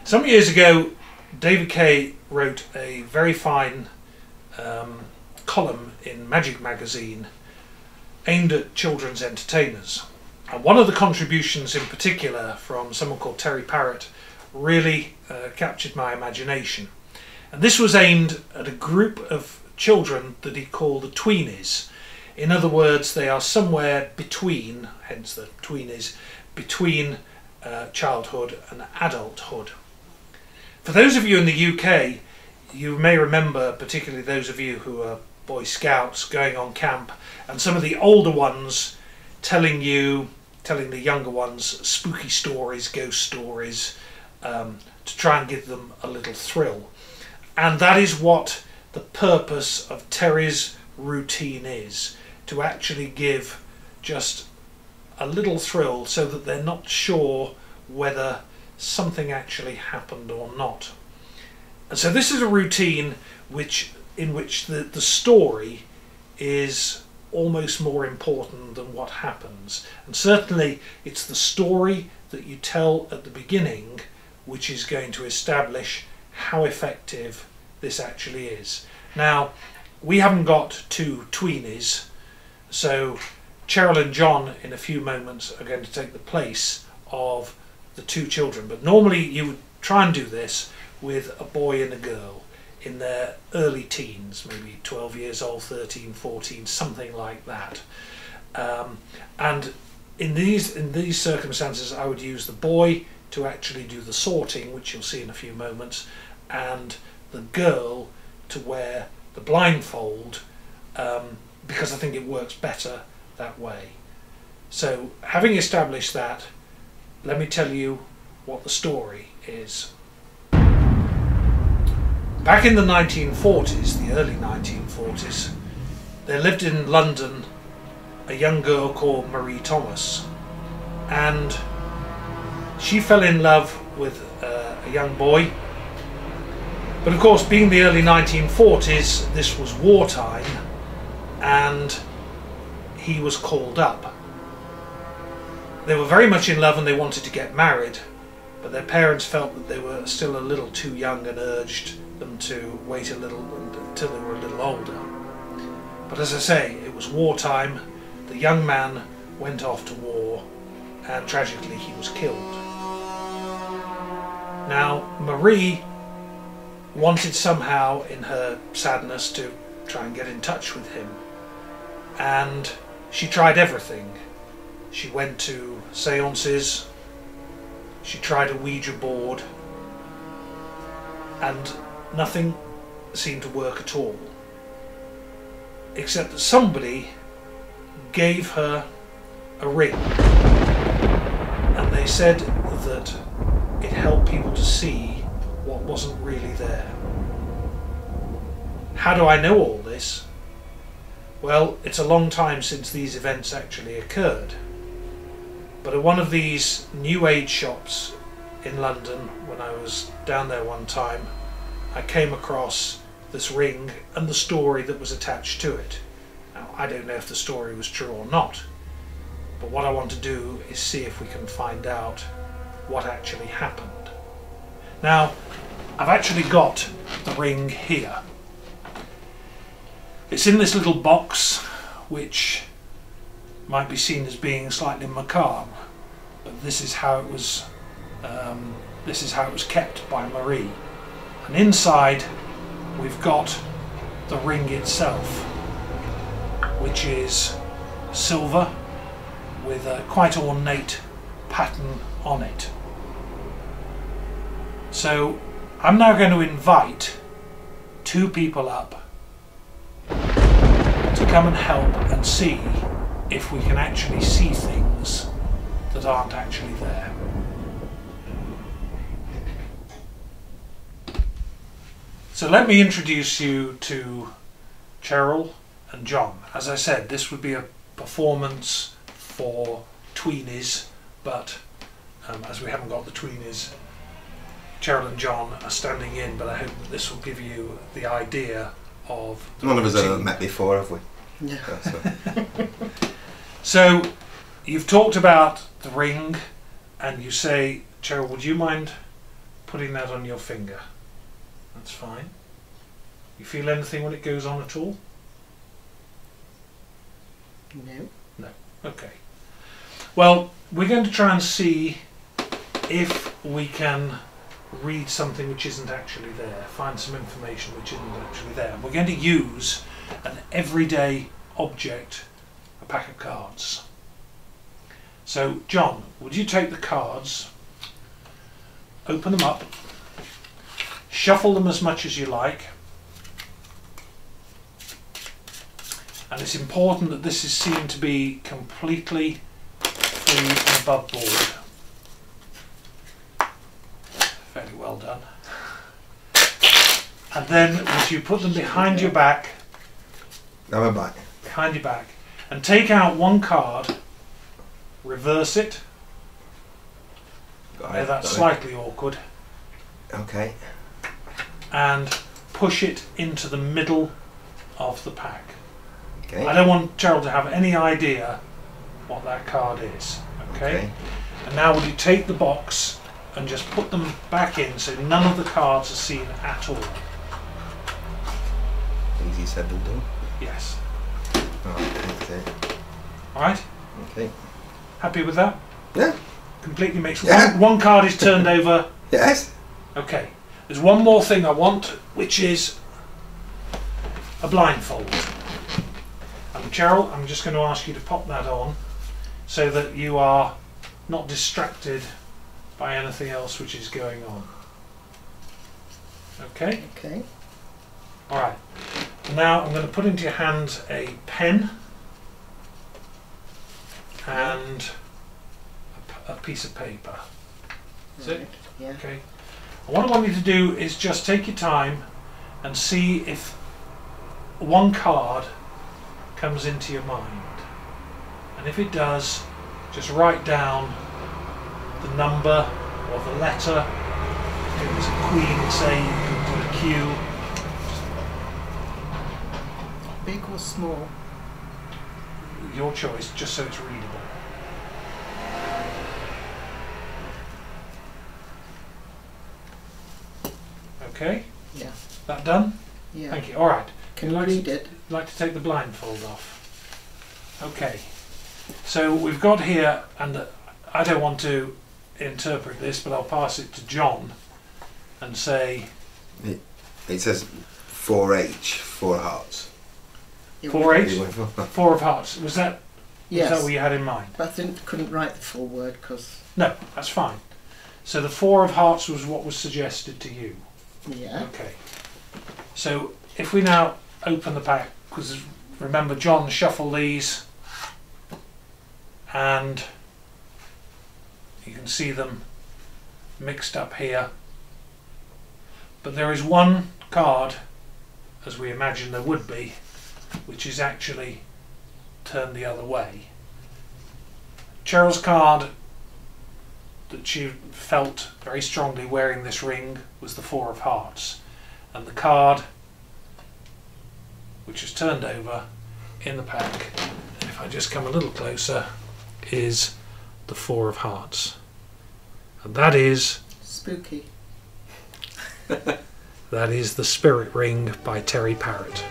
Some years ago, David Kay wrote a very fine column in Magic magazine aimed at children's entertainers. And one of the contributions in particular from someone called Terry Parrott really captured my imagination. And this was aimed at a group of children that he called the tweenies. In other words, they are somewhere between, hence the tweenies, between childhood and adulthood. For those of you in the UK, you may remember, particularly those of you who are Boy Scouts going on camp, and some of the older ones telling the younger ones spooky stories, ghost stories, to try and give them a little thrill. And that is what the purpose of Terry's routine is, to actually give just a little thrill so that they're not sure whether something actually happened or not. And so this is a routine in which the story is almost more important than what happens. And certainly it's the story that you tell at the beginning which is going to establish how effective this actually is. Now, we haven't got two tweenies, so Cheryl and John in a few moments are going to take the place of the two children. But normally you would try and do this with a boy and a girl in their early teens, maybe 12 years old, 13, 14, something like that. And in these circumstances, I would use the boy to actually do the sorting, which you'll see in a few moments, and the girl to wear the blindfold, because I think it works better that way. So, having established that, let me tell you what the story is. Back in the 1940s, the early 1940s, there lived in London a young girl called Marie Thomas, and she fell in love with a young boy. But of course, being the early 1940s, this was wartime, and he was called up. They were very much in love and they wanted to get married, but their parents felt that they were still a little too young and urged them to wait a little until they were a little older. But as I say, it was wartime. The young man went off to war, and tragically he was killed. Now, Marie wanted somehow in her sadness to try and get in touch with him, and she tried everything. She went to seances, she tried a Ouija board, and nothing seemed to work at all, except that somebody gave her a ring, and they said that it helped people to see what wasn't really there. How do I know all this? Well, it's a long time since these events actually occurred, but at one of these New Age shops in London, when I was down there one time, I came across this ring and the story that was attached to it. Now, I don't know if the story was true or not, but what I want to do is see if we can find out what actually happened. Now, I've actually got the ring here. It's in this little box, which might be seen as being slightly macabre, but this is how it was. This is how it was kept by Marie. And inside, we've got the ring itself, which is silver with a quite ornate pattern on it. So I'm now going to invite two people up to come and help and see if we can actually see things that aren't actually there. So let me introduce you to Cheryl and John. As I said, this would be a performance for tweenies, but as we haven't got the tweenies, Cheryl and John are standing in, but I hope that this will give you the idea of the None of us routine. have met before, have we? Yeah. So you've talked about the ring, and you say, Cheryl, would you mind putting that on your finger. That's fine. You feel anything when it goes on at all? No. No. Okay. Well, we're going to try and see if we can read something which isn't actually there, find some information which isn't actually there. We're going to use an everyday object, a pack of cards. So, John, would you take the cards, open them up, shuffle them as much as you like, and it's important that this is seen to be completely free and above board. Very well done. And then would you put them behind your back, Now I'm back. behind your back, and take out one card, reverse it. Got Now it, that's got it. slightly awkward, Okay. and push it into the middle of the pack. Okay. I don't want Gerald to have any idea what that card is. Okay? And now would you take the box and just put them back in so none of the cards are seen at all? Easy said than done. Yes. Alright, that's it. Alright? Okay. Happy with that? Yeah. Completely makes Yeah. one card is turned over. Yes. Okay. There's one more thing I want, which is a blindfold. And Cheryl, I'm just going to ask you to pop that on so that you are not distracted by anything else which is going on. Okay? Okay. Alright. Now I'm going to put into your hands a pen and a piece of paper. That's it? Right. Yeah. Okay. And what I want you to do is just take your time and see if one card comes into your mind. And if it does, just write down the number or the letter. If it was a queen, say, you can put a Q. Big or small? Your choice, just so it's readable. Okay, Yeah. that done? Yeah. Thank you. All right. Can you Like read to- it? Like to take the blindfold off. Okay. So we've got here, and I don't want to interpret this, but I'll pass it to John and say It says 4H, 4 hearts. It 4H, You went for- 4 of hearts. Was that Yes. what you had in mind? But I couldn't write the full word because, No, that's fine. So the 4 of hearts was what was suggested to you. yeah. Okay. So if we now open the pack, because remember John shuffle these and you can see them mixed up here. But there is one card, as we imagine there would be, which is actually turned the other way. Cheryl's card that she felt very strongly wearing this ring was the 4 of hearts, and the card which is turned over in the pack, and if I just come a little closer, is the 4 of hearts, and that is Spooky. the Spirit Ring by Terry Parrott.